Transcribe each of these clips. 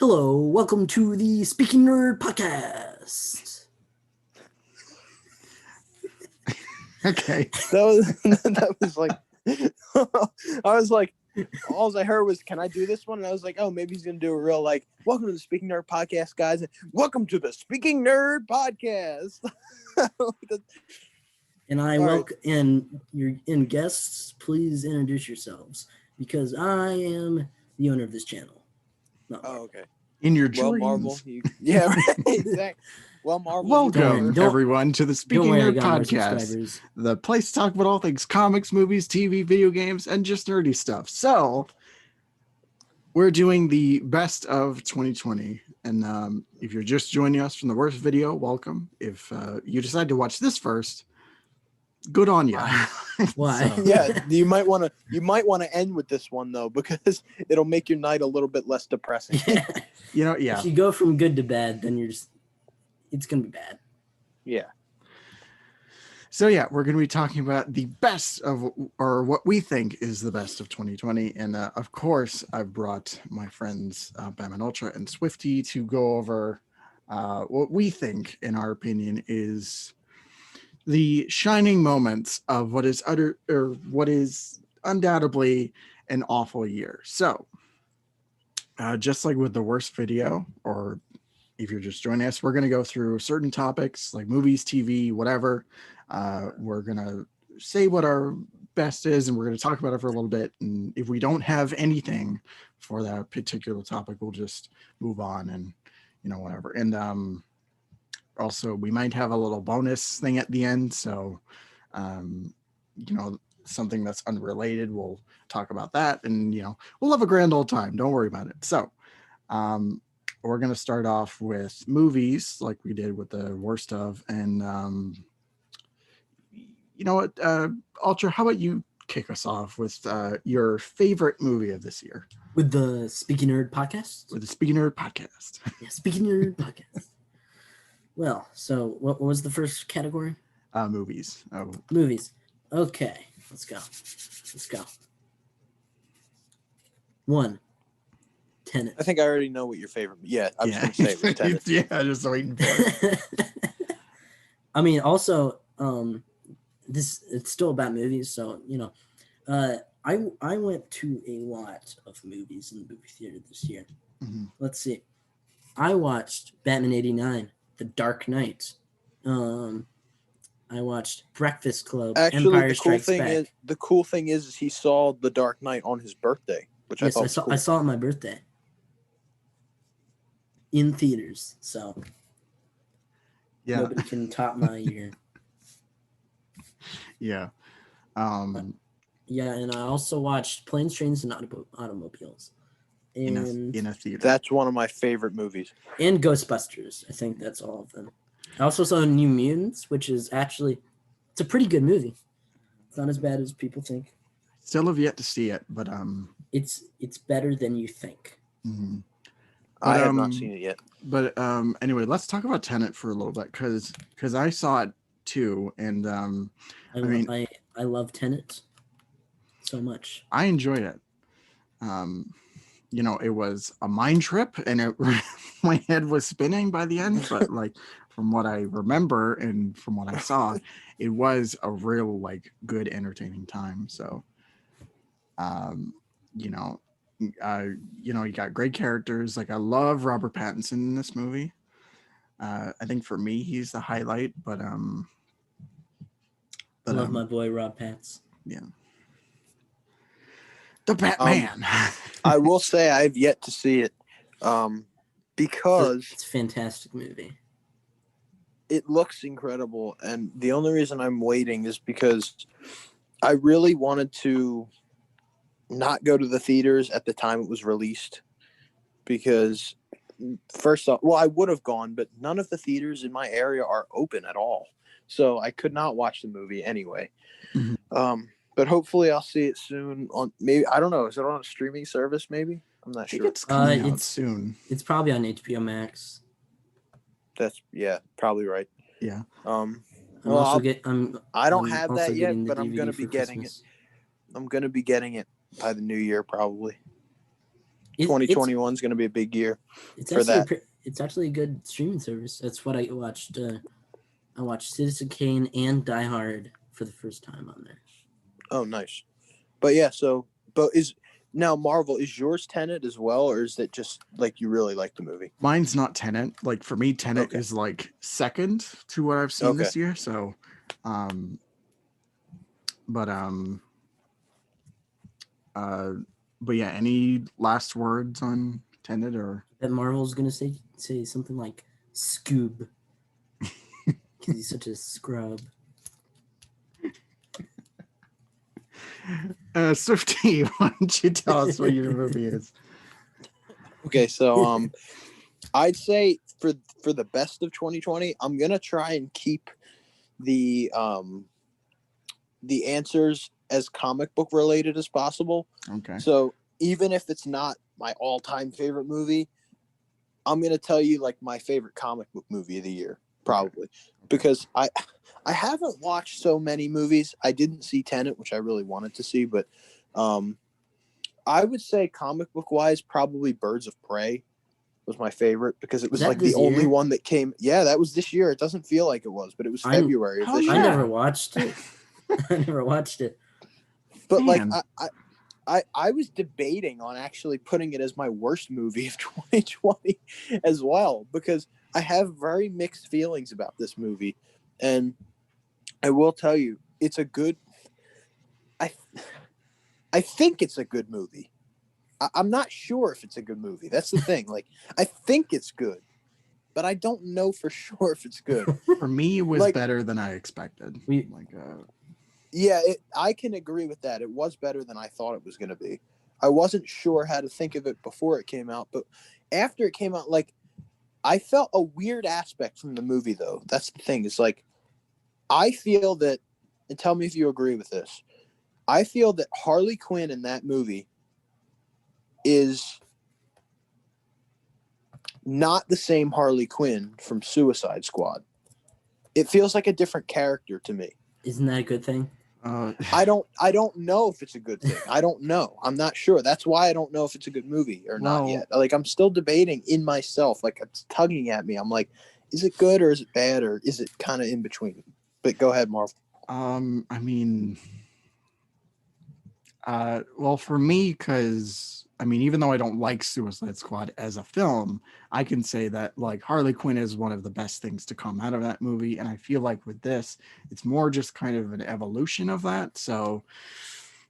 Hello, welcome to the Speaking Nerd podcast. Okay. That was like, I was like, all I heard was, "Can I do this one?" And I was like, "Oh, maybe he's gonna do a real like, welcome to the Speaking Nerd podcast, guys. Welcome to the Speaking Nerd podcast." And I welcome and guests, please introduce yourselves because I am the owner of this channel. Oh, okay. In your Well, dreams. Marvel, yeah, right, exactly. Well, Marvel, Welcome, Don't- everyone, to the Speaking Don't worry, I Nerd got more podcast, subscribers. the place to talk about all things comics, movies, TV, video games, and just nerdy stuff. So, we're doing the best of 2020. And if you're just joining us from the worst video, welcome. If you decide to watch this first, good on you. Why? So, Yeah, you might want to end with this one though, because it'll make your night a little bit less depressing. yeah. If you go from good to bad, then it's gonna be bad. Yeah. So yeah, we're going to be talking about the best of, or what we think is the best of 2020. And of course, I've brought my friends Batman Ultra and Swfte to go over what we think, in our opinion, is the shining moments of what is what is undoubtedly an awful year. So just like with the worst video, or if you're just joining us, we're going to go through certain topics like movies, TV, whatever. We're going to say what our best is, and we're going to talk about it for a little bit. And if we don't have anything for that particular topic, we'll just move on and, whatever. And also, we might have a little bonus thing at the end. So, something that's unrelated, we'll talk about that. And, we'll have a grand old time. Don't worry about it. So, we're going to start off with movies like we did with the worst of. And you know what, Ultra, how about you kick us off with your favorite movie of this year? With the Speaking Nerd podcast? With the Speaking Nerd podcast. Yeah, Speaking Nerd podcast. Well, so what was the first category? Movies. Oh. Movies. Okay, let's go. 1. Tenet. I think I already know what your favorite. Yeah, I was going to say it was Tenet. Yeah, just waiting for it. I mean, also, it's still about movies, so I went to a lot of movies in the movie theater this year. Mm-hmm. Let's see. I watched Batman '89, The Dark Knight. I watched Breakfast Club. Actually, Empire Strikes Back. the cool thing is he saw The Dark Knight on his birthday, which Yes, I thought I saw it on my birthday in theaters. So Yeah. nobody can top my year. Yeah. Yeah, and I also watched Planes, Trains, and Automobiles. And in a theater. That's one of my favorite movies. And Ghostbusters. I think that's all of them. I also saw New Mutants, which is actually, it's a pretty good movie. It's not as bad as people think. Still have yet to see it, but it's better than you think. Mm-hmm. I have not seen it yet. But anyway, let's talk about Tenet for a little bit, because I saw it too, and I love Tenet so much. I enjoyed it. It was a mind trip, and my head was spinning by the end. But like from what I remember and from what I saw, it was a real good entertaining time. So, you got great characters. Like I love Robert Pattinson in this movie. I think for me he's the highlight. But I love my boy Rob Patz. Yeah. The Batman. I will say I've yet to see it because it's a fantastic movie. It looks incredible, and the only reason I'm waiting is because I really wanted to not go to the theaters at the time it was released, because first off, well, I would have gone, but none of the theaters in my area are open at all, so I could not watch the movie anyway. Mm-hmm. But hopefully I'll see it soon on, maybe, I don't know, is it on a streaming service maybe? I'm not sure. It's coming out soon. It's probably on HBO Max. That's, yeah, probably right. Yeah. I don't have that yet, but I'm DVD going to be getting Christmas. it. I'm going to be getting it by the new year probably. It, 2021 is going to be a big year it's for actually that. it's actually a good streaming service. That's what I watched. I watched Citizen Kane and Die Hard for the first time on there. Oh, nice. But yeah, so is now Marvel, is yours Tenet as well, or is it just like you really like the movie? Mine's not Tenet. Like for me, Tenet Okay. is like second to what I've seen Okay. this year. So, but uh, but yeah. Any last words on Tenet or? That Marvel's gonna say something like Scoob because he's such a scrub. Swifty, why don't you tell us what your movie is? Okay, so I'd say for the best of 2020, I'm gonna try and keep the answers as comic book related as possible. Okay. So even if it's not my all-time favorite movie, I'm gonna tell you like my favorite comic book movie of the year, probably, because I haven't watched so many movies. I didn't see Tenet, which I really wanted to see, but I would say comic book wise, probably Birds of Prey was my favorite because it was like the only one that came. Yeah, that was this year. It doesn't feel like it was, but it was February of this year. I never watched it. I never watched it. But like I was debating on actually putting it as my worst movie of 2020 as well, because I have very mixed feelings about this movie. And I will tell you, it's a good, I think it's a good movie. I'm not sure if it's a good movie. That's the thing. Like, I think it's good, but I don't know for sure if it's good. For me, it was Like, better than I expected. Yeah, I can agree with that. It was better than I thought it was going to be. I wasn't sure how to think of it before it came out, but after it came out, like, I felt a weird aspect from the movie, though. That's the thing. It's like, I feel that, and tell me if you agree with this, I feel that Harley Quinn in that movie is not the same Harley Quinn from Suicide Squad. It feels like a different character to me. Isn't that a good thing? I don't know if it's a good thing. I don't know. I'm not sure. That's why I don't know if it's a good movie or not yet. Like, I'm still debating in myself. Like, it's tugging at me. I'm like, is it good or is it bad or is it kind of in between? But go ahead, Marv. I mean, well, for me, because I mean, even though I don't like Suicide Squad as a film, I can say that like Harley Quinn is one of the best things to come out of that movie. And I feel like with this, it's more just kind of an evolution of that. So,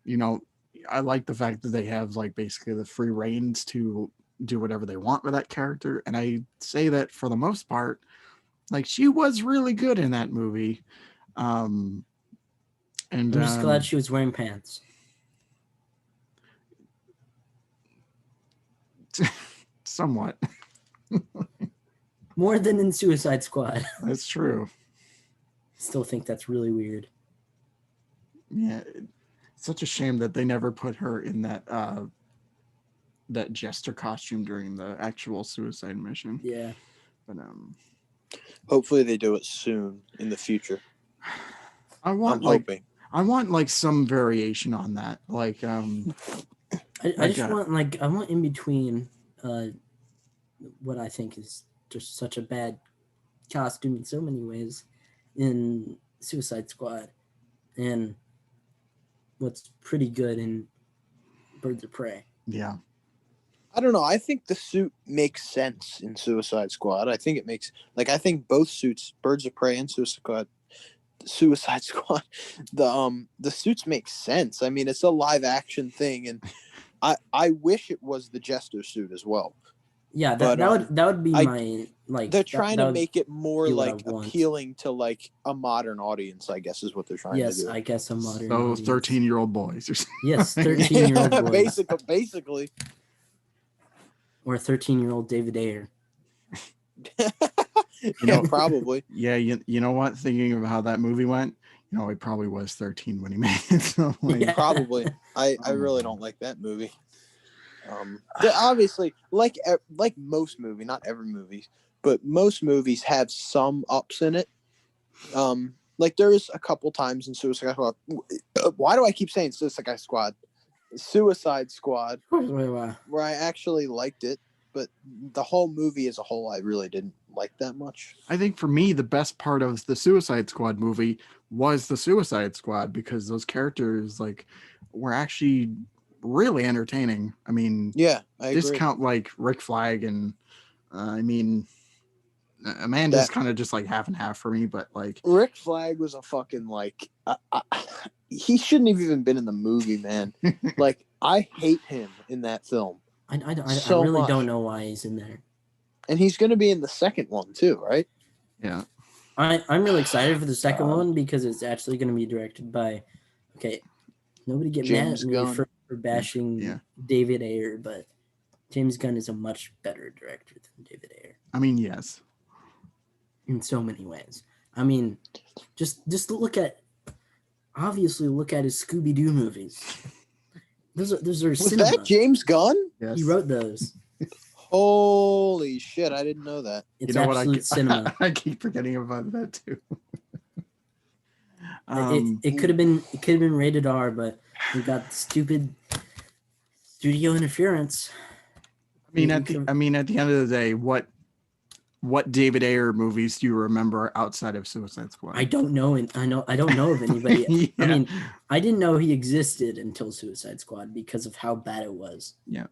you know, I like the fact that they have like basically the free reins to do whatever they want with that character. And I say that for the most part, like she was really good in that movie. And I'm just glad she was wearing pants. Somewhat. More than in Suicide Squad. That's true. Still think that's really weird. Yeah, it's such a shame that they never put her in that that jester costume during the actual suicide mission. Yeah. But hopefully they do it soon in the future. I'm hoping. I want like some variation on that. Like I just want like I want in between what I think is just such a bad costume in so many ways in Suicide Squad and what's pretty good in Birds of Prey. Yeah. I don't know. I think the suit makes sense in Suicide Squad. I think it makes I think both suits, Birds of Prey and Suicide Squad, the suits make sense. I mean, it's a live action thing, and I wish it was the Jester suit as well. Yeah, that would be my like. They're trying to make it more like appealing to like a modern audience, I guess, is what they're trying to do. Yes, I guess a modern. So 13-year-old boys. Yes, 13-year-old boys. Basically. Or 13-year-old David Ayer. Probably. Yeah, you know what? Thinking of how that movie went, he probably was 13 when he made it. So Probably. I really don't like that movie. Obviously, like most movies, not every movie, but most movies have some ups in it. Like there's a couple times in Suicide Squad. Why do I keep saying Suicide Squad? Suicide Squad, Wait. where I actually liked it, but the whole movie as a whole, I really didn't like that much. I think for me, the best part of the Suicide Squad movie was the Suicide Squad, because those characters like were actually really entertaining. I mean, Yeah, I agree. discount like Rick Flag and I mean, Amanda's kind of just like half and half for me, but like Rick Flag was a fucking like he shouldn't have even been in the movie, man. Like I hate him in that film. I really don't know why he's in there. And he's going to be in the second one too, right? Yeah. I'm really excited for the second one because it's actually going to be directed by, nobody get James mad at me Gunn. for bashing David Ayer, but James Gunn is a much better director than David Ayer. I mean, yes. In so many ways. I mean, just look at his Scooby-Doo movies. Those are Was cinema. that James Gunn? Yes. He wrote those. Holy shit, I didn't know that. It's absolute cinema. I keep forgetting about that too. It could have been rated R, but we got stupid studio interference. I mean, at the end of the day, what David Ayer movies do you remember outside of Suicide Squad? I don't know, and I don't know of anybody. Yeah. I mean, I didn't know he existed until Suicide Squad because of how bad it was. Yeah.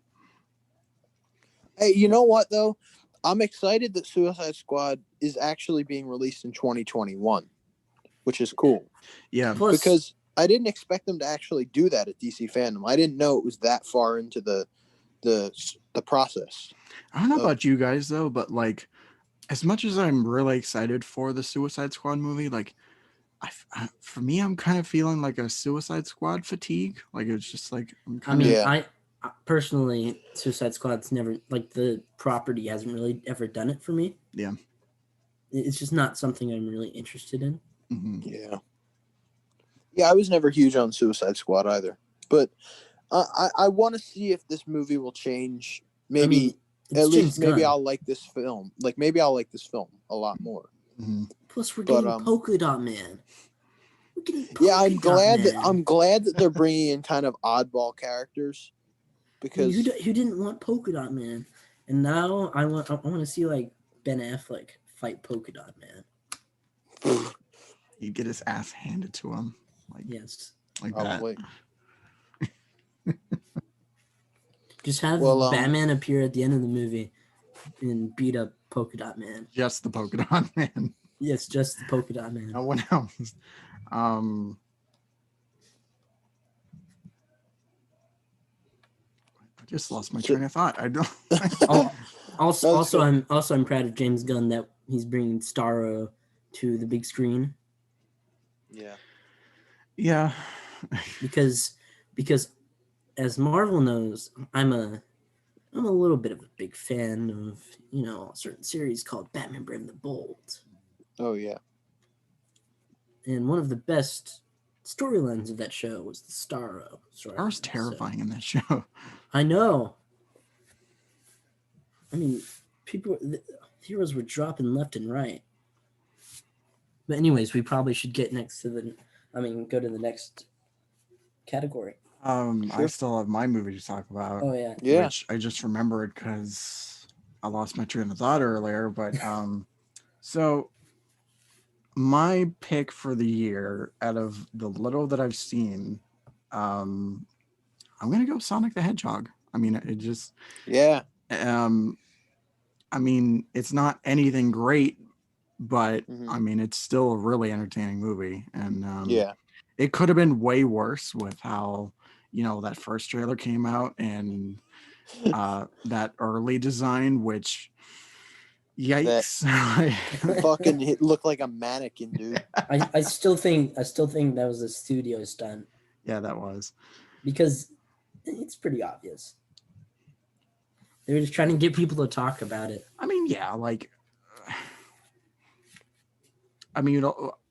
Hey, you know what though? I'm excited that Suicide Squad is actually being released in 2021, which is cool. Yeah. Plus, because I didn't expect them to actually do that at DC Fandom. I didn't know it was that far into the process. I don't know about you guys though, but like, as much as I'm really excited for the Suicide Squad movie, like, for me, I'm kind of feeling like a Suicide Squad fatigue. Like it's just like I personally, Suicide Squad's never, like, the property hasn't really ever done it for me. Yeah. It's just not something I'm really interested in. Mm-hmm. Yeah. Yeah, I was never huge on Suicide Squad either. But I want to see if this movie will change. Maybe, at least, maybe I'll like this film. Like, maybe I'll like this film a lot more. Mm-hmm. Plus, we're getting Polka Dot Man. I'm glad that they're bringing in kind of oddball characters. Because who didn't want Polka Dot Man, and now I want to see like Ben Affleck fight Polka Dot Man. He'd get his ass handed to him, like like probably. That. Just have Batman appear at the end of the movie and beat up Polka Dot Man. Just the Polka Dot Man. Yes, just the Polka Dot Man. No one else. Just lost my train of thought. I don't. Also, I'm proud of James Gunn that he's bringing Starro to the big screen. Yeah. Yeah. because as Marvel knows, I'm a little bit of a big fan of a certain series called Batman Brave and the Bold. Oh yeah. And one of the best storylines of that show was the Starro story. Starro's terrifying in that show. I know. I mean, the heroes were dropping left and right. But anyways, we probably should get go to the next category. Sure. I still have my movie to talk about. Oh yeah. Yeah. Which I just remembered because I lost my train of thought earlier. But so my pick for the year, out of the little that I've seen, I'm gonna go Sonic the Hedgehog. I mean, it just I mean, it's not anything great, but I mean, it's still a really entertaining movie, and it could have been way worse with how that first trailer came out and that early design, which yikes, fucking looked like a mannequin, dude. I still think that was a studio stunt. Yeah, that was, because it's pretty obvious. They were just trying to get people to talk about it. I mean,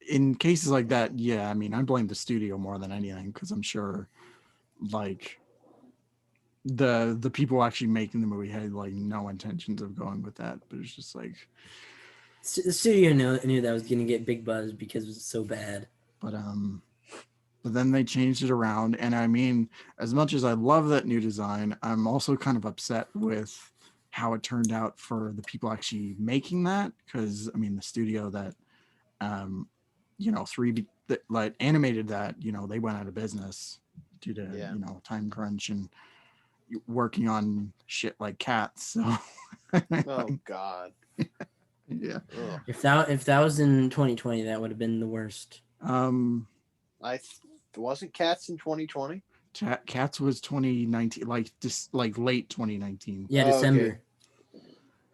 in cases like that, I mean, I blame the studio more than anything, because I'm sure like the people actually making the movie had like no intentions of going with that, but it's just like the studio knew that was going to get big buzz because it was so bad. But but then they changed it around. And I mean, as much as I love that new design, I'm also kind of upset with how it turned out for the people actually making that. Because I mean, the studio that, 3D that like animated that, they went out of business due to time crunch and working on shit like Cats. So, Oh God. yeah. Ugh. If that was in 2020, that would have been the worst. Wasn't Cats in 2020? Cats was 2019, like just like late 2019. Yeah, Oh, December.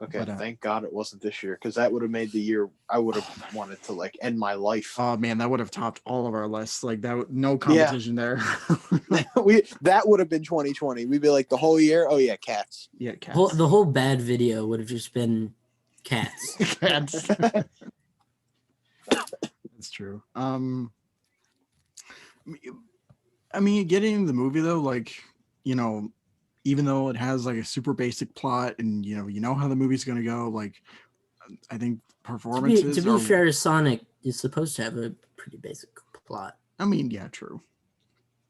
Okay, But, thank God it wasn't this year, because that would have made the year I would have wanted to like end my life. Oh man, that would have topped all of our lists. Like that, no competition there. That would have been 2020. We'd be like the whole year. Oh yeah, Cats. Yeah, Cats. The whole bad video would have just been Cats. Cats. That's true. I mean, getting into the movie though, like, even though it has like a super basic plot and you know how the movie's gonna go, like I think performances to be fair, Sonic is supposed to have a pretty basic plot. I mean, yeah, true.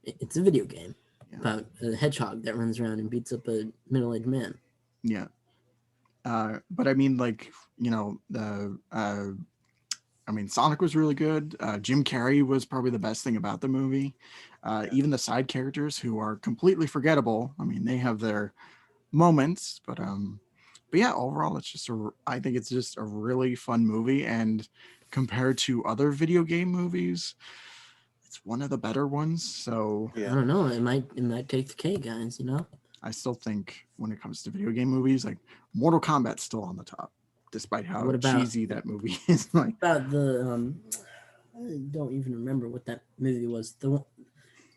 It's a video game about a hedgehog that runs around and beats up a middle-aged man. Yeah. But I mean, like, Sonic was really good. Jim Carrey was probably the best thing about the movie. Even the side characters who are completely forgettable. I mean, they have their moments, but yeah, overall, I think it's just a really fun movie. And compared to other video game movies, it's one of the better ones. So I don't know. It might take the cake, guys. I still think when it comes to video game movies, like Mortal Kombat's still on the top, despite how cheesy that movie is. Like about the I don't even remember what that movie was. The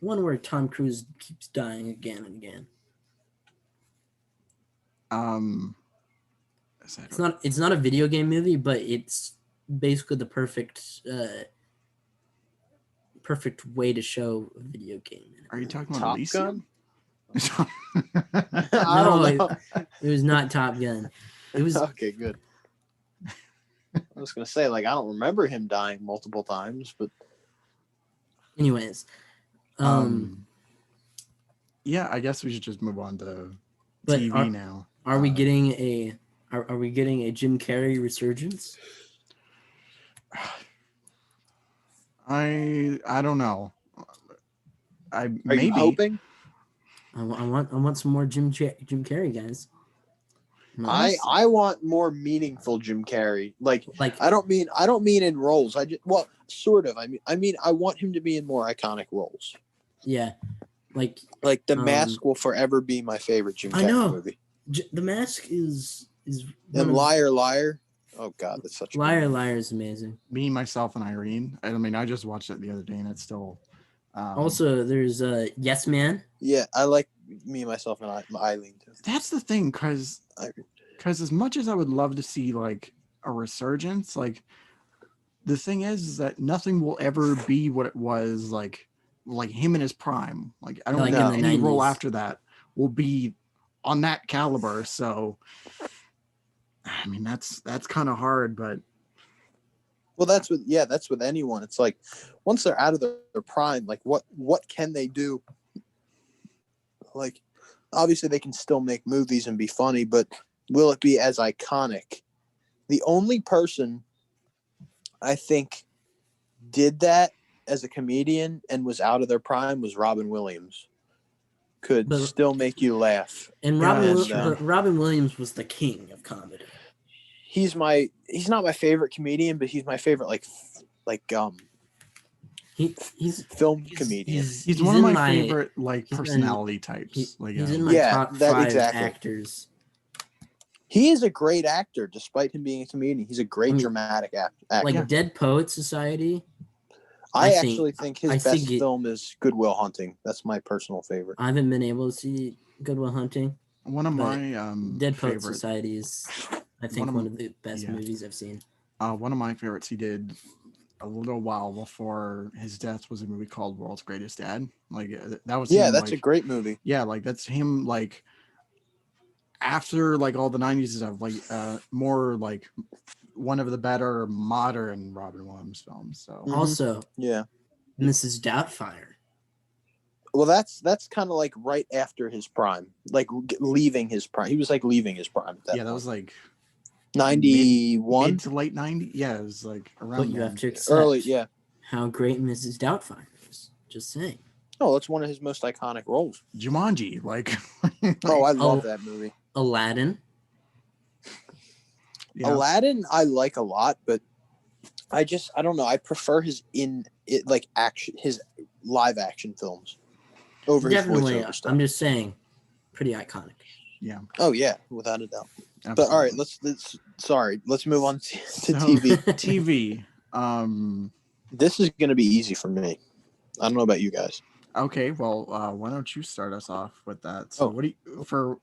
one where Tom Cruise keeps dying again and again. It's not a video game movie, but it's basically the perfect way to show a video game. Are you talking about Top Elysium? Gun? No, it was not Top Gun. It was okay. Good. I was gonna say, like, I don't remember him dying multiple times, but anyways. Yeah, I guess we should just move on to TV now. Are we getting a Jim Carrey resurgence? I don't know. Are you hoping? I want some more Jim Carrey, guys. I want more meaningful Jim Carrey. Like I don't mean in roles. Sort of. I mean I want him to be in more iconic roles. Yeah. Like The Mask will forever be my favorite Jim Carrey movie. The Mask is and Liar Liar. Oh God, that's such Liar Liar is amazing. Me, Myself, and Irene. I mean, I just watched it the other day, and it's still. Also, there's Yes Man. Yeah, I like Me, Myself, and Eileen too. That's the thing, because as much as I would love to see like a resurgence, like the thing is that nothing will ever be what it was like him in his prime. Like I don't think any role after that will be on that caliber. So I mean that's kind of hard, but well, that's with anyone. It's like once they're out of their prime, like what can they do? Like obviously they can still make movies and be funny, but will it be as iconic? The only person I think did that as a comedian and was out of their prime was Robin Williams. Could still make you laugh. And Robin Williams was the king of comedy. He's not my favorite comedian, but he's my favorite he's film comedian. He's one of my favorite personality types. He's in my top 5 actors. He is a great actor, despite him being a comedian. He's a great dramatic actor. Like Dead Poet Society. I actually think his best film is Good Will Hunting. That's my personal favorite. I haven't been able to see Good Will Hunting. One of my Dead Poet Society is, I think, one of the best movies I've seen. One of my favorites he did a little while before his death was a movie called World's Greatest Dad. Like that was that's a great movie. Yeah, like that's him like after like all the 90s stuff, like more like one of the better modern Robin Williams films. So also Mrs. Doubtfire. Well, that's kind of like right after his prime, like leaving his prime. He was like leaving his prime at that Yeah, that point. was like 91 mid to late 90s. Yeah, it was like around But you have then. to accept early. Yeah. how great Mrs. Doubtfire is. Just saying. Oh, it's one of his most iconic roles. Jumanji, like. Oh, I love that movie. Aladdin. Yeah. Aladdin, I like a lot, but I don't know. I prefer his his live action films over his Definitely. voiceover stuff. I'm just saying, pretty iconic. Yeah. Oh yeah, without a doubt. Absolutely. But all right, let's move on to TV. TV. This is going to be easy for me. I don't know about you guys. Okay, well, why don't you start us off with that? So, what do you for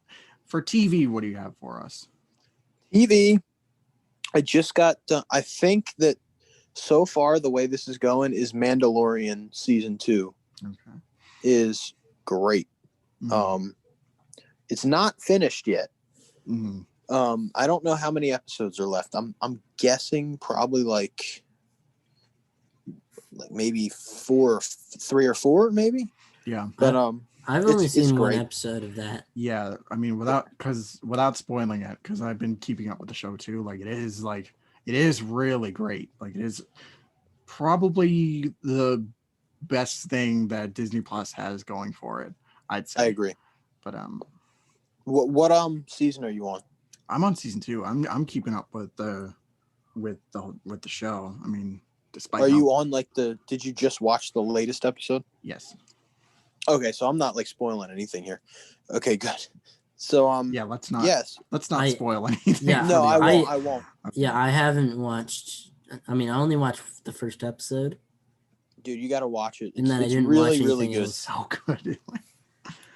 TV? What do you have for us? TV. I just got done. I think that so far the way this is going is Mandalorian season 2 is great. Mm-hmm. It's not finished yet. Mm-hmm. I don't know how many episodes are left. I'm guessing probably like maybe 3 or 4 maybe. Yeah. But I've only seen one great. episode of that. Yeah, I mean without spoiling it, because I've been keeping up with the show too. Like it is really great. Like it is probably the best thing that Disney Plus has going for it, I'd say. I agree. But what season are you on? I'm on season 2. I'm keeping up with the show. I mean, despite Are you on did you just watch the latest episode? Yes. Okay, so I'm not like spoiling anything here. Okay, good. So yeah, let's not spoil anything. Yeah, no, I won't. Yeah, I haven't watched. I mean, I only watched the first episode. Dude, you got to watch it. And then I didn't really, watch really anything good. else. So good.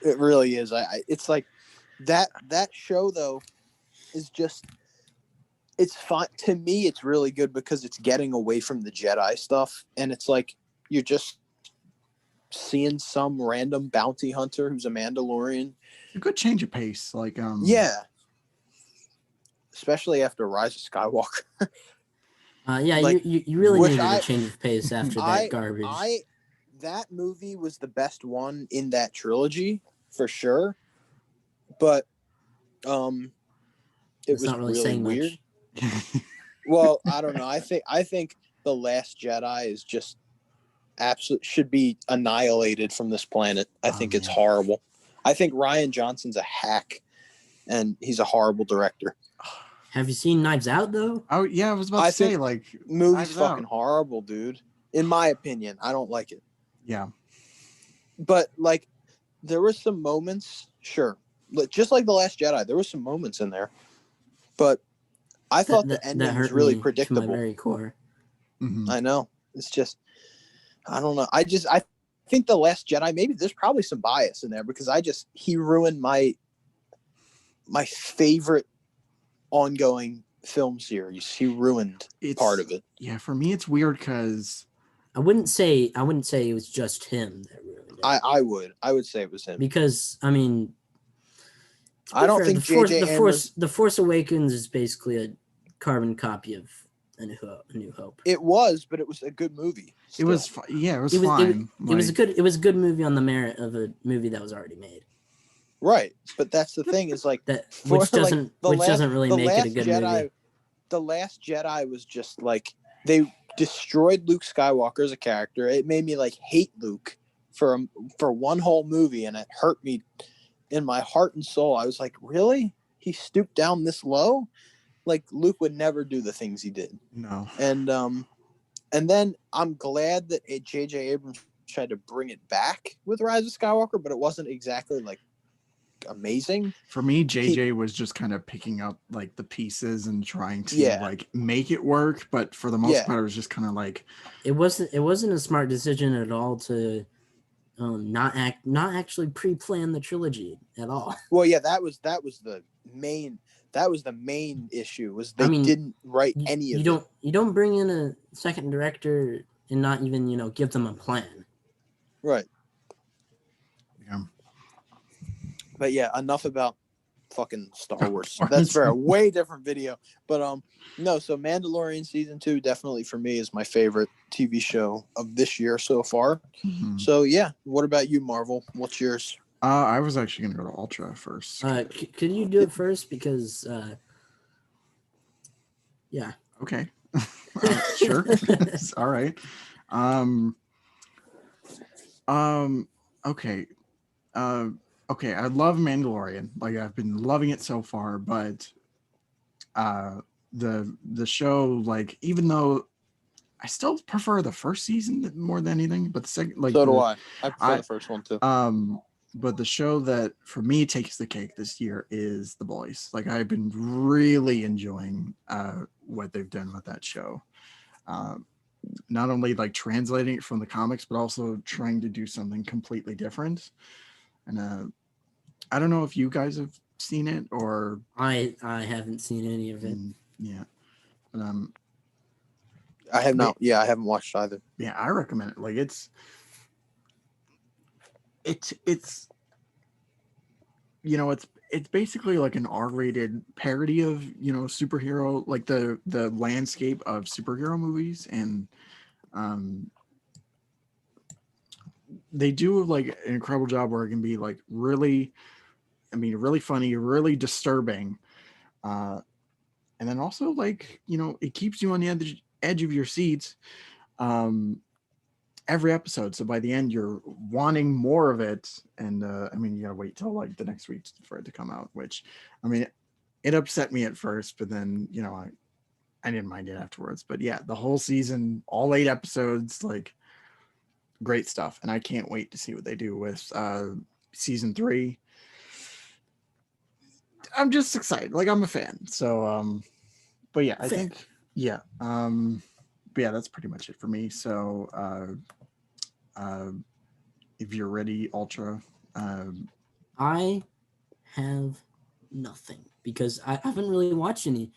It really is. It's like that show though is just, it's fun to me. It's really good because it's getting away from the Jedi stuff, and it's like you're just seeing some random bounty hunter who's a Mandalorian. A good change of pace, like yeah, especially after Rise of Skywalker. Yeah, like, you really needed a change of pace after that garbage. That movie was the best one in that trilogy for sure, but it it's was not really really saying weird. much. Well, I don't know. I think The Last Jedi is just absolute should be annihilated from this planet. I think it's horrible. I think Rian Johnson's a hack, and he's a horrible director. Have you seen Knives Out though? Oh yeah, I was about to say like movie's fucking horrible, dude. In my opinion, I don't like it. Yeah, but like there were some moments, sure, just like The Last Jedi, there were some moments in there, but I thought the ending was really predictable. To my very core. Mm-hmm. I know. It's just, I don't know. I think The Last Jedi, maybe there's probably some bias in there because he ruined my favorite ongoing film series. He ruined part of it. Yeah, for me it's weird because I wouldn't say it was just him that ruined it. I would say it was him because I mean, I don't think the Force Awakens is basically a carbon copy of A New Hope. It was, but it was a good movie. Still. It was fine. It was a good movie on the merit of a movie that was already made. Right, but that's the thing is like which doesn't really make it a good movie. The Last Jedi was just like they destroyed Luke Skywalker as a character. It made me like hate Luke for one whole movie, and it hurt me in my heart and soul. I was like, really? He stooped down this low? Like Luke would never do the things he did. No. And then I'm glad that J.J. Abrams tried to bring it back with Rise of Skywalker, but it wasn't exactly like amazing. For me, JJ was just kind of picking up like the pieces and trying to like make it work, but for the most part it was just kind of like it wasn't a smart decision at all to not actually pre-plan the trilogy at all. Well, yeah, that was the main issue was they didn't write any of it. You don't bring in a second director and not even give them a plan. Right. Yeah. But yeah, enough about fucking Star Wars. That's a way different video. But no, so Mandalorian season 2 definitely for me is my favorite TV show of this year so far. Mm-hmm. So yeah, what about you, Marvel? What's yours? I was actually gonna go to Ultra first. Could you do it first because yeah. Okay. Sure. All right. Okay. Okay, I love Mandalorian. Like I've been loving it so far, but the show, like, even though I still prefer the first season more than anything, but the second, like, so do I. I prefer the first one too. But the show that for me takes the cake this year is The Boys. Like I've been really enjoying what they've done with that show. Not only like translating it from the comics, but also trying to do something completely different. And I don't know if you guys have seen it or I haven't seen any of it. Yeah. But I have not. Yeah, I haven't watched either. Yeah, I recommend it. Like it's you know, it's basically like an R-rated parody of, you know, superhero, like the landscape of superhero movies. And they do like an incredible job where it can be like really, I mean, really funny, really disturbing. And then also, like, you know, it keeps you on the edge of your seats every episode. So by the end, you're wanting more of it. And I mean, you gotta wait till like the next week for it to come out, which, I mean, it upset me at first, but then, you know, I didn't mind it afterwards. But yeah, the whole season, all 8 episodes, like, great stuff. And I can't wait to see what they do with season 3. I'm just excited. Like, I'm a fan. So but yeah, I think yeah. But yeah, that's pretty much it for me. So if you're ready, Ultra. I have nothing because I haven't really watched any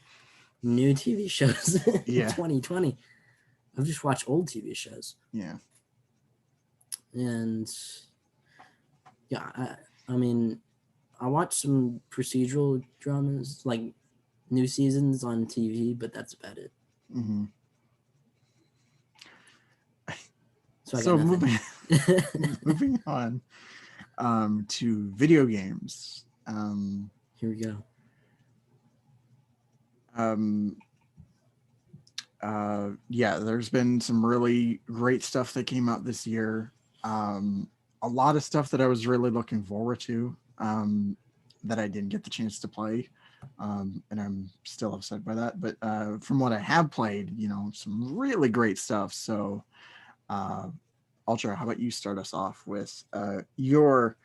new TV shows in 2020. I've just watched old TV shows. Yeah. And yeah, I mean, I watched some procedural dramas, like new seasons on TV, but that's about it. Mm-hmm. So moving on to video games. Here we go. Yeah, there's been some really great stuff that came out this year. A lot of stuff that I was really looking forward to that I didn't get the chance to play. And I'm still upset by that. But from what I have played, you know, some really great stuff. So Ultra, how about you start us off with your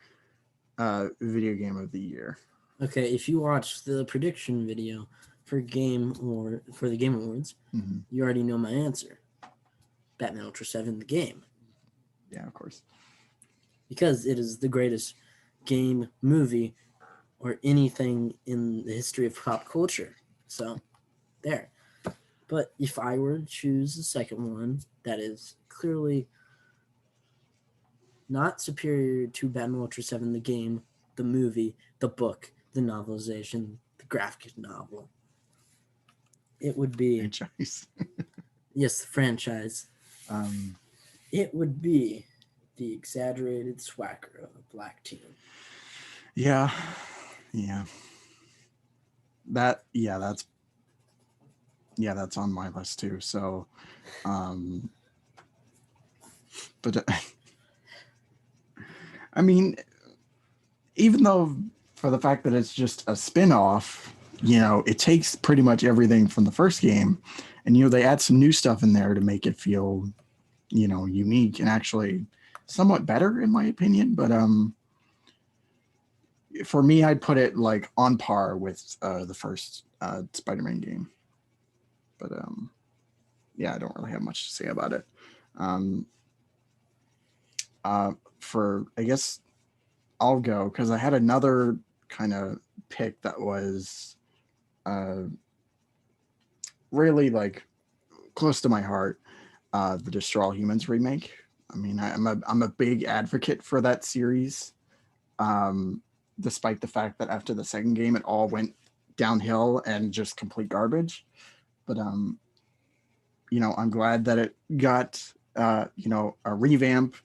video game of the year? Okay, if you watch the prediction video for the Game Awards, mm-hmm. you already know my answer. Batman Ultra 7, the game. Yeah, of course. Because it is the greatest game, movie, or anything in the history of pop culture. So, there. But if I were to choose the second one, that is clearly not superior to Batman Ultra 7, the game, the movie, the book, the novelization, the graphic novel. It would be... Franchise. Yes, the franchise. It would be the exaggerated swagger of a black teen. Yeah. That's on my list too. So, but I mean, even though for the fact that it's just a spin-off, you know, it takes pretty much everything from the first game, and, you know, they add some new stuff in there to make it feel, you know, unique and actually somewhat better in my opinion. But for me, I'd put it like on par with the first Spider-Man game. But yeah, I don't really have much to say about it. For, I guess I'll go because I had another kind of pick that was really like close to my heart. The Destroy All Humans remake. I mean, I'm a big advocate for that series. despite the fact that after the second game it all went downhill and just complete garbage. But I'm glad that it got a revamp.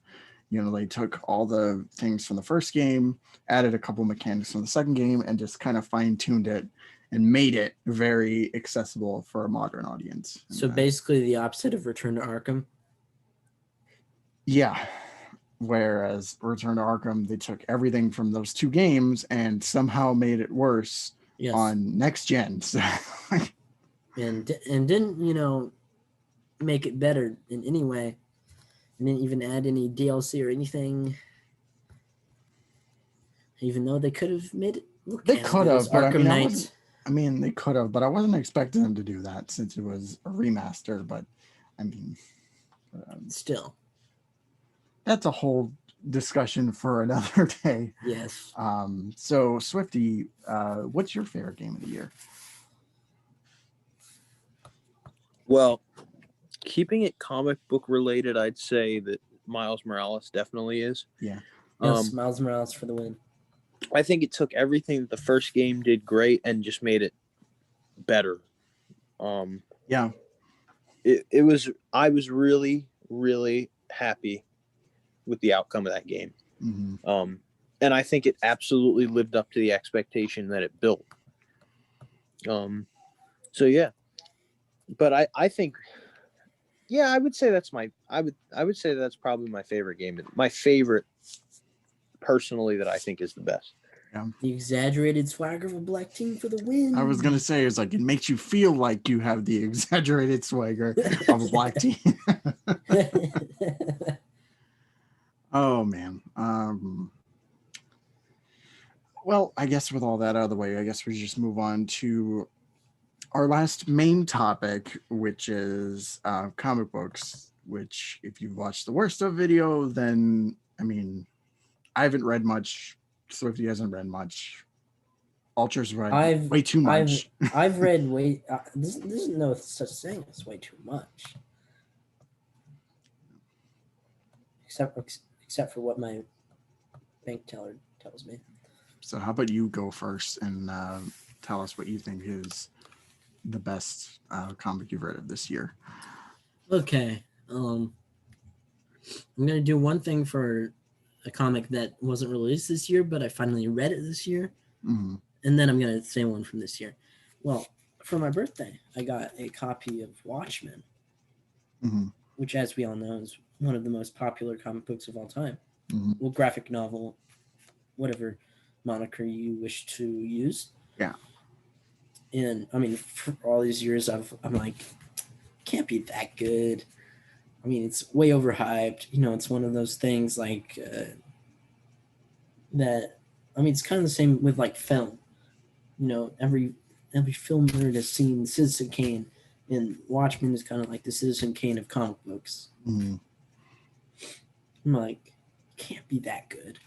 They took all the things from the first game, added a couple mechanics from the second game, and just kind of fine-tuned it and made it very accessible for a modern audience. So basically the opposite of Return to Arkham. Yeah. Whereas Return to Arkham, they took everything from those two games and somehow made it worse on next gen. So, and didn't, make it better in any way. And didn't even add any DLC or anything. Even though they could have made it look they could have, but Arkham Knight. They could have, but I wasn't expecting them to do that since it was a remaster. But I mean, still, that's a whole discussion for another day. Yes. So Swfte, what's your favorite game of the year? Well, keeping it comic book related, I'd say that Miles Morales definitely is. Yeah. Yes, Miles Morales for the win. I think it took everything that the first game did great and just made it better. Yeah. I was really, really happy with the outcome of that game. Mm-hmm. And I think it absolutely lived up to the expectation that it built. So yeah. But I think, yeah, I would say I would say that's probably my favorite game. My favorite personally that I think is the best. Yeah. The exaggerated swagger of a black team for the win. I was gonna say it's like it makes you feel like you have the exaggerated swagger of a black team. Oh man. Well, I guess with all that out of the way, I guess we just move on to our last main topic, which is comic books. Which, if you've watched the Worst of video, then I haven't read much. Swfte hasn't read much. Ultra's read way too much. I've read way. There's no such thing as way too much. Except for what my bank teller tells me. So how about you go first and tell us what you think is the best comic you've read of this year. Okay. I'm gonna do one thing for a comic that wasn't released this year, but I finally read it this year. Mm-hmm. And then I'm gonna say one from this year. Well, for my birthday, I got a copy of Watchmen, mm-hmm. which, as we all know, is one of the most popular comic books of all time. Mm-hmm. Well, graphic novel, whatever moniker you wish to use. Yeah. And for all these years, I'm like, can't be that good. It's way overhyped. It's one of those things like that. It's kind of the same with like film. Every film nerd has seen Citizen Kane, and Watchmen is kind of like the Citizen Kane of comic books. Mm-hmm. I'm like, can't be that good.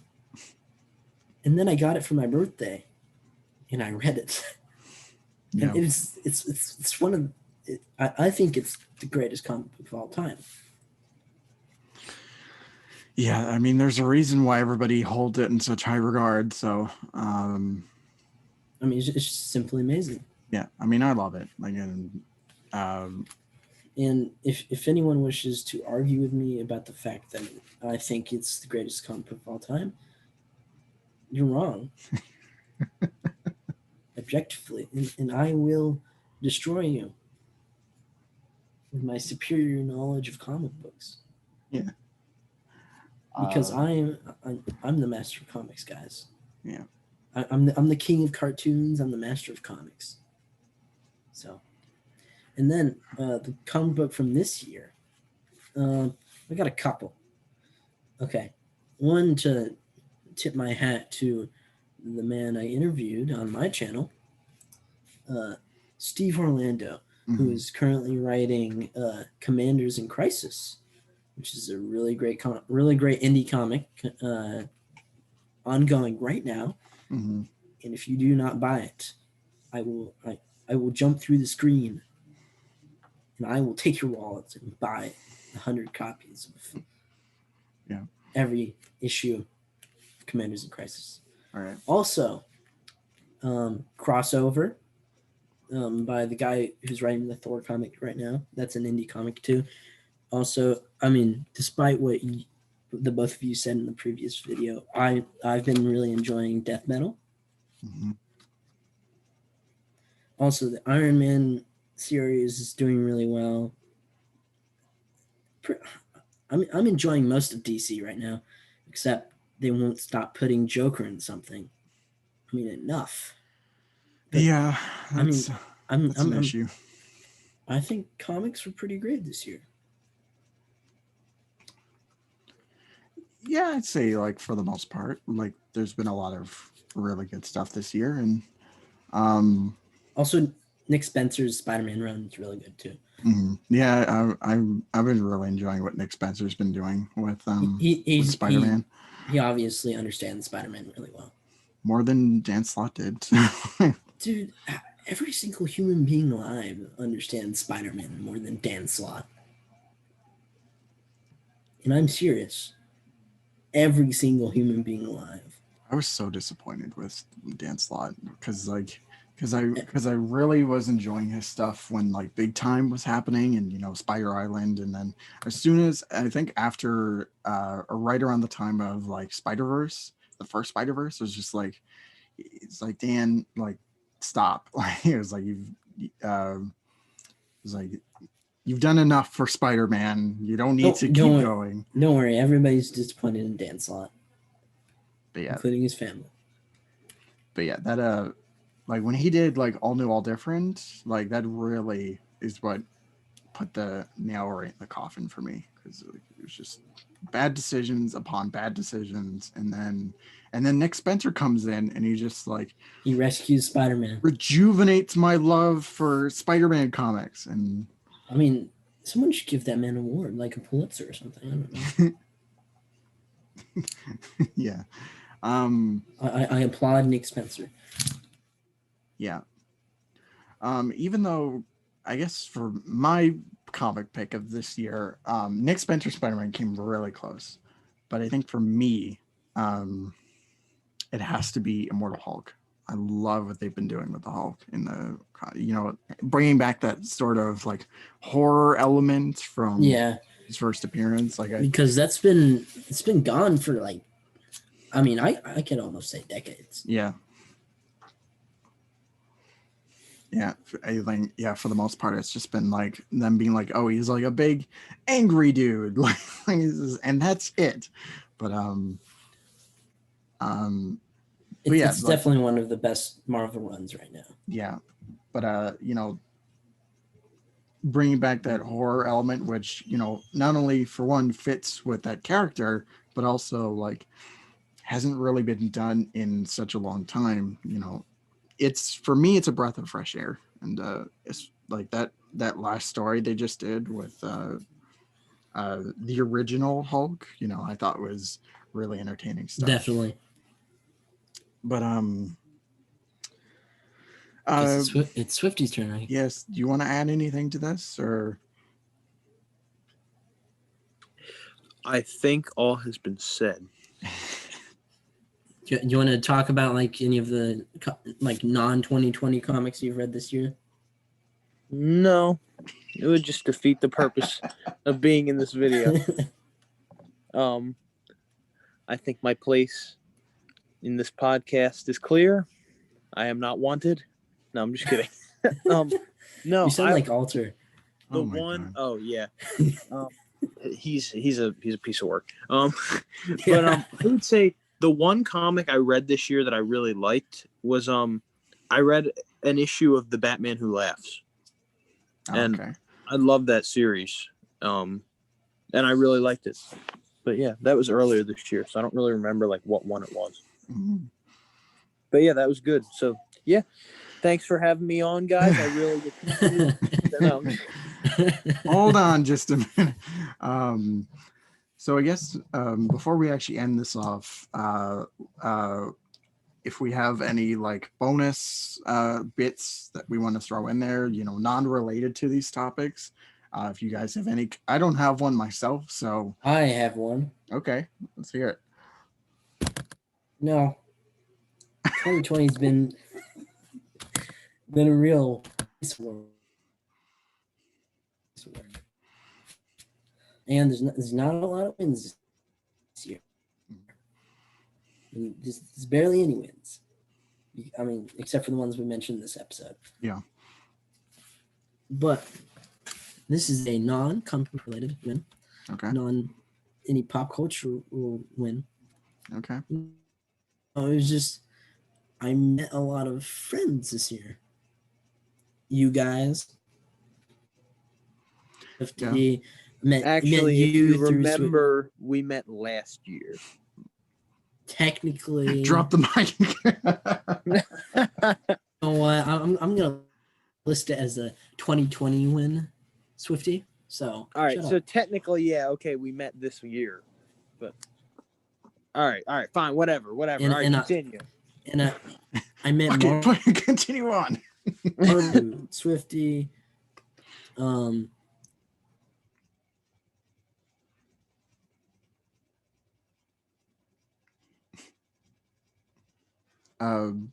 And then I got it for my birthday, and I read it. Yeah. And it's one of I think it's the greatest comic book of all time. Yeah, there's a reason why everybody holds it in such high regard. So, it's just simply amazing. Yeah, I love it. And if anyone wishes to argue with me about the fact that I think it's the greatest comic book of all time, you're wrong. Objectively, and I will destroy you with my superior knowledge of comic books. Yeah. Because I'm the master of comics, guys. Yeah. I'm the king of cartoons. I'm the master of comics. So, and then the comic book from this year, I got a couple. Okay, one to tip my hat to the man I interviewed on my channel, Steve Orlando, mm-hmm. who is currently writing Commanders in Crisis, which is a really great indie comic ongoing right now. Mm-hmm. And if you do not buy it, I will jump through the screen and I will take your wallets and buy 100 copies of every issue of Commanders in Crisis. All right. Also, crossover by the guy who's writing the Thor comic right now. That's an indie comic too. Also, I mean, despite what the both of you said in the previous video, I've been really enjoying Death Metal. Mm-hmm. Also, the Iron Man series is doing really well. I'm enjoying most of DC right now, except they won't stop putting Joker in something. I mean, enough. But, yeah, I mean, that's an issue. I think comics were pretty great this year. Yeah, I'd say like for the most part, like there's been a lot of really good stuff this year, and also Nick Spencer's Spider-Man run is really good too. Yeah, I've been really enjoying what Nick Spencer's been doing with with Spider-Man. He obviously understands Spider-Man really well. More than Dan Slott did. Dude, every single human being alive understands Spider-Man more than Dan Slott. And I'm serious. Every single human being alive. I was so disappointed with Dan Slott because I really was enjoying his stuff when like Big Time was happening and Spider Island, and then as soon as I think after or right around the time of like Spider-Verse, the first Spider-Verse, was just like it's like Dan, like stop. Like it was like you've done enough for Spider-Man. You don't need to keep going. Don't worry, everybody's disappointed in Dan Slott. But yeah, including his family. But yeah, that like when he did like All New All Different, like that really is what put the nail right in the coffin for me, because it was just bad decisions upon bad decisions, and then Nick Spencer comes in and he rescues Spider-Man, rejuvenates my love for Spider-Man comics. And I mean, someone should give that man an award, like a Pulitzer or something. I don't know. Yeah. I applaud Nick Spencer. Yeah. Even though I guess for my comic pick of this year, Nick Spencer Spider-Man came really close, but I think for me, it has to be Immortal Hulk. I love what they've been doing with the Hulk in the, bringing back that sort of like horror element from his first appearance. Because it's been gone for like, I mean, I can almost say decades. Yeah. Yeah, I think for the most part, it's just been like them being like, oh, he's like a big angry dude, like and that's it. But it's definitely one of the best Marvel runs right now. Yeah, but bringing back that horror element, which not only for one fits with that character, but also like hasn't really been done in such a long time. It's for me, it's a breath of fresh air, and it's like that last story they just did with the original Hulk. I thought was really entertaining stuff. Definitely. But it's Swifty's turn, right? Yes. Do you want to add anything to this, or? I think all has been said. Do you want to talk about like any of the like non-2020 comics you've read this year? No, it would just defeat the purpose of being in this video. I think my place in this podcast is clear. I am not wanted. No, I'm just kidding. No, you sound like Alter. The one, oh yeah, he's a piece of work. But I would say the one comic I read this year that I really liked was I read an issue of The Batman Who Laughs, and I love that series, and I really liked it. But yeah, that was earlier this year, so I don't really remember like what one it was. Mm-hmm. But yeah, that was good. So yeah, thanks for having me on, guys. I really appreciate it. Hold on just a minute. So I guess before we actually end this off, if we have any like bonus bits that we want to throw in there, non-related to these topics, if you guys have any. I don't have one myself, so I have one. Okay, let's hear it. No. 2020's been a real and there's not a lot of wins this year. I mean, there's barely any wins. I mean, except for the ones we mentioned in this episode. Yeah. But this is a non-company related win. Okay. Any pop culture will win. Okay. It was just I met a lot of friends this year. You guys. Actually, if you remember, we met last year. Technically, Drop the mic. You know what? I'm gonna list it as a 2020 win, Swfte. So all right, so technically, yeah, okay, we met this year, but all right, fine, whatever. All right, continue. I met Continue on. Swfte. You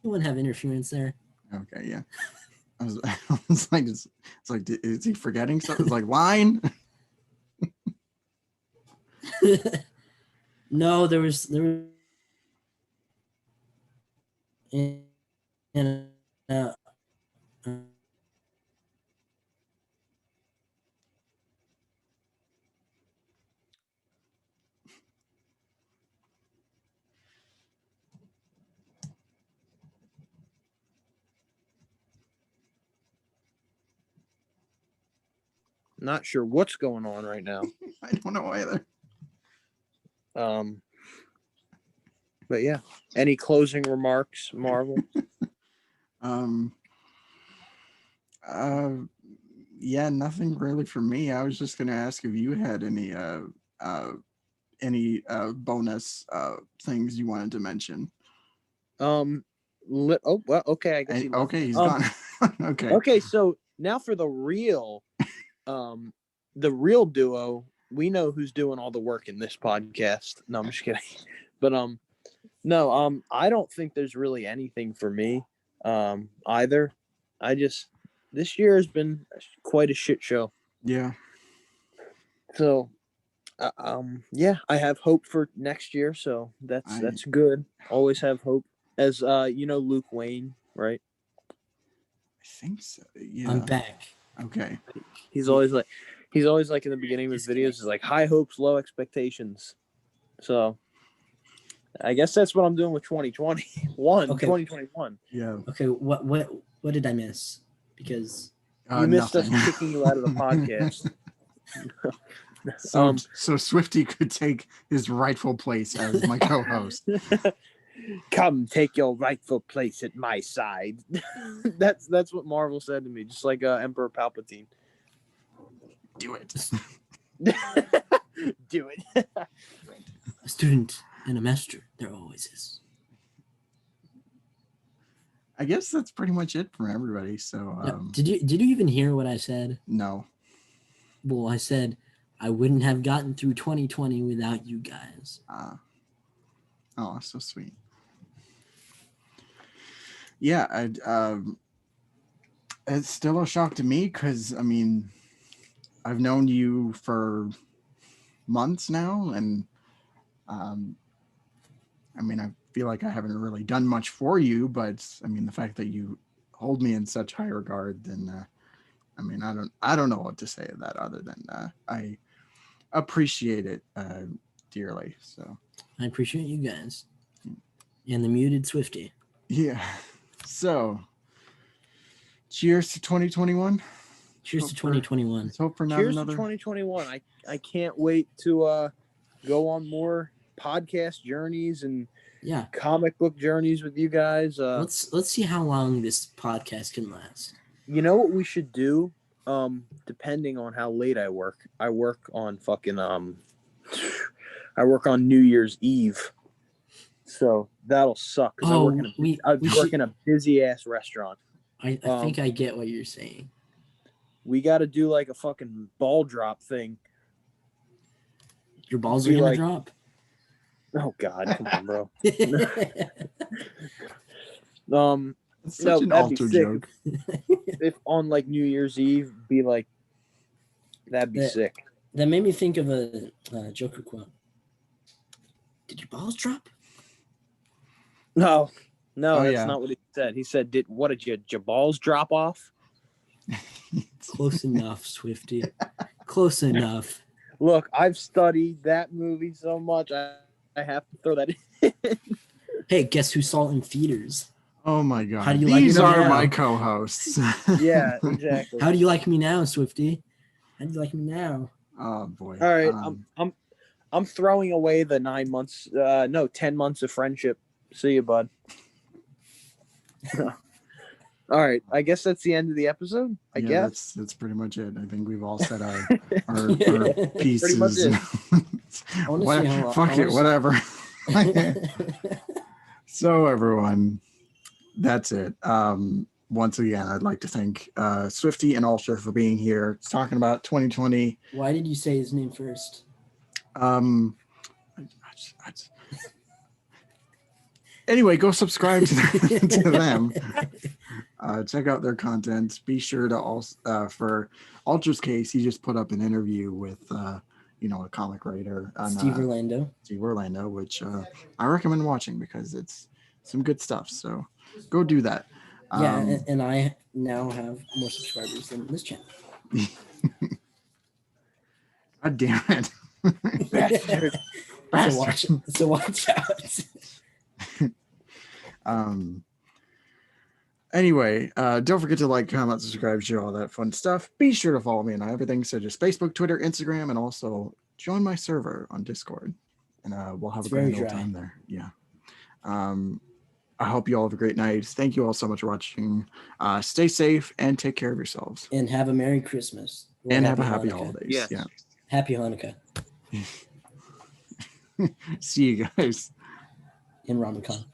wouldn't have interference there. Okay, yeah. I was like, it's like, is he forgetting something? It's like line. No, there was and Not sure what's going on right now. I don't know either. But yeah, any closing remarks, Marvel? Yeah, nothing really for me. I was just gonna ask if you had any bonus things you wanted to mention. Oh well, okay. I guess he's gone. Okay, so now for the real duo. We know who's doing all the work in this podcast. No, I'm just kidding. But no, I don't think there's really anything for me either. This year has been quite a shit show. Yeah. So yeah, I have hope for next year, so that's good. Always have hope. As Luke Wayne, right? I think so. Yeah. I'm back. Okay. He's always like in the beginning of his videos is like high hopes, low expectations. So I guess that's what I'm doing with 2021. Okay. 2021. Yeah. Okay, what did I miss? Because you missed us kicking you out of the podcast. So Swfte could take his rightful place as my co-host. Come take your rightful place at my side. That's what Marvel said to me, just like Emperor Palpatine. Do it. Do it. A student and a master, there always is. I guess that's pretty much it from everybody. So did you even hear what I said? No. Well, I said I wouldn't have gotten through 2020 without you guys. Oh, so sweet. Yeah, it's still a shock to me because I mean, I've known you for months now, and I mean, I feel like I haven't really done much for you, but I mean, the fact that you hold me in such high regard, then I mean, I don't know what to say to that other than I appreciate it dearly. So I appreciate you guys and the muted Swfte. Yeah. So cheers to 2021. Cheers to 2021. Let's hope for not cheers another. To 2021. I can't wait to go on more podcast journeys and comic book journeys with you guys. Let's see how long this podcast can last. You know what we should do? Depending on how late I work on fucking I work on New Year's Eve. So that'll suck. I work in a busy ass restaurant. I think I get what you're saying. We got to do like a fucking ball drop thing. Your balls are gonna drop. Oh God, come on, bro. It's such No, an that'd be alter sick joke. if on like New Year's Eve, be like, that'd be That- sick. That made me think of a Joker quote. Did your balls drop? No, Oh, that's yeah. not what he said. He said, "Did your balls drop off?" Close enough, Swifty. Close enough. Look, I've studied that movie so much. I have to throw that in. Hey, guess who saw it in theaters? Oh my God. How do you like These me are now? my co-hosts. Yeah, exactly. How do you like me now, Swifty? How do you like me now? Oh boy. All right, I'm throwing away the 9 months, 10 months of friendship. See you, bud. All right, I guess that's the end of the episode. I guess that's pretty much it. I think we've all said our Yeah. pieces. Pretty much it. I want to see how Fuck it, whatever. So everyone, that's it. Once again, I'd like to thank Swfte and Ultra for being here talking about 2020. Why did you say his name first? Anyway, go subscribe to them. Check out their content. Be sure to also for Ultra's case, he just put up an interview with a comic writer on, Steve Orlando, which I recommend watching because it's some good stuff. So go do that. Yeah, and I now have more subscribers than this channel. God damn it. Bastard. So watch out. Anyway, don't forget to like, comment, subscribe, share all that fun stuff. Be sure to follow me on everything, such as Facebook, Twitter, Instagram, and also join my server on Discord, and we'll have a grand old time there. Yeah. I hope you all have a great night. Thank you all so much for watching. Stay safe and take care of yourselves. And have a Merry Christmas. And have a happy holidays. Yes. Yeah. Happy Hanukkah. See you guys. In Ramadan.